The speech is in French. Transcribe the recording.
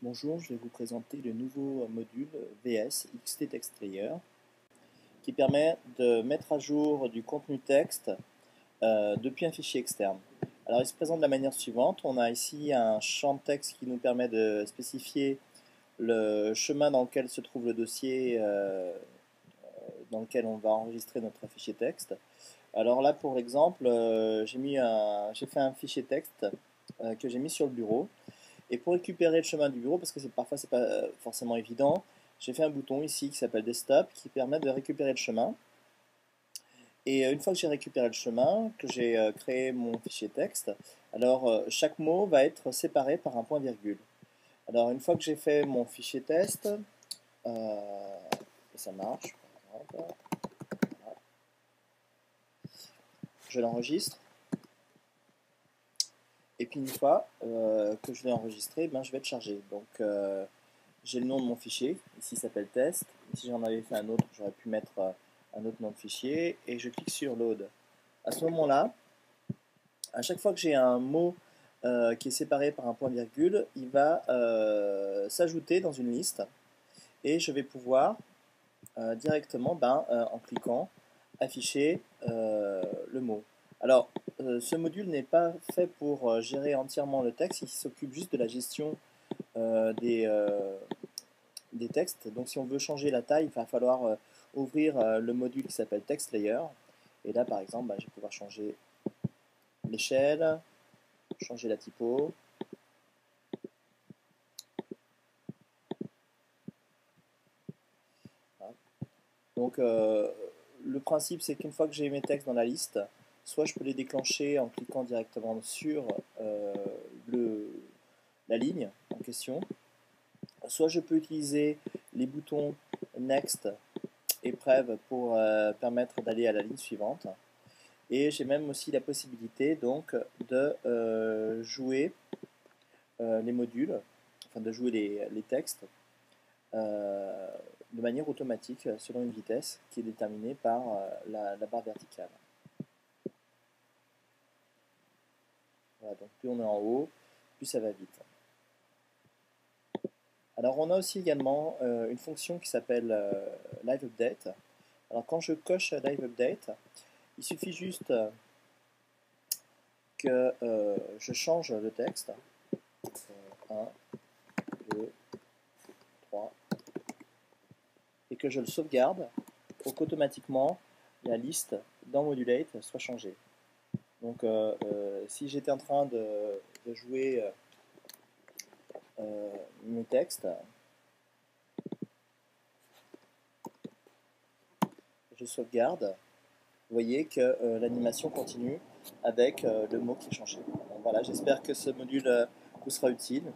Bonjour, je vais vous présenter le nouveau module VS XT Text Layer qui permet de mettre à jour du contenu texte depuis un fichier externe. Alors il se présente de la manière suivante. On a ici un champ de texte qui nous permet de spécifier le chemin dans lequel se trouve le dossier dans lequel on va enregistrer notre fichier texte. Alors là pour l'exemple, j'ai fait un fichier texte que j'ai mis sur le bureau. Et pour récupérer le chemin du bureau, parce que parfois c'est pas forcément évident, j'ai fait un bouton ici qui s'appelle Desktop qui permet de récupérer le chemin. Et une fois que j'ai récupéré le chemin, que j'ai créé mon fichier texte, alors chaque mot va être séparé par un point virgule. Alors une fois que j'ai fait mon fichier test, et ça marche, par exemple, voilà, je l'enregistre. Et puis une fois que je l'ai enregistré, ben, je vais le charger. Donc j'ai le nom de mon fichier, ici s'appelle test. Si j'en avais fait un autre, j'aurais pu mettre un autre nom de fichier. Et je clique sur load. À ce moment-là, à chaque fois que j'ai un mot qui est séparé par un point virgule, il va s'ajouter dans une liste. Et je vais pouvoir directement, en cliquant, afficher le mot. Alors, ce module n'est pas fait pour gérer entièrement le texte, il s'occupe juste de la gestion des textes. Donc si on veut changer la taille, il va falloir ouvrir le module qui s'appelle Text Layer. Et là, par exemple, je vais pouvoir changer l'échelle, changer la typo. Voilà. Donc le principe, c'est qu'une fois que j'ai mes textes dans la liste, soit je peux les déclencher en cliquant directement sur la ligne en question, soit je peux utiliser les boutons Next et Prev pour permettre d'aller à la ligne suivante. Et j'ai même aussi la possibilité donc de jouer les modules, enfin de jouer les textes de manière automatique selon une vitesse qui est déterminée par la barre verticale. Voilà, donc plus on est en haut, plus ça va vite. Alors on a aussi également une fonction qui s'appelle Live Update. Alors quand je coche Live Update, il suffit juste que je change le texte. 1, 2, 3, et que je le sauvegarde pour qu'automatiquement la liste dans Modulate soit changée. Donc si j'étais en train de jouer mes textes, je sauvegarde, vous voyez que l'animation continue avec le mot qui est changé. Donc voilà, j'espère que ce module vous sera utile.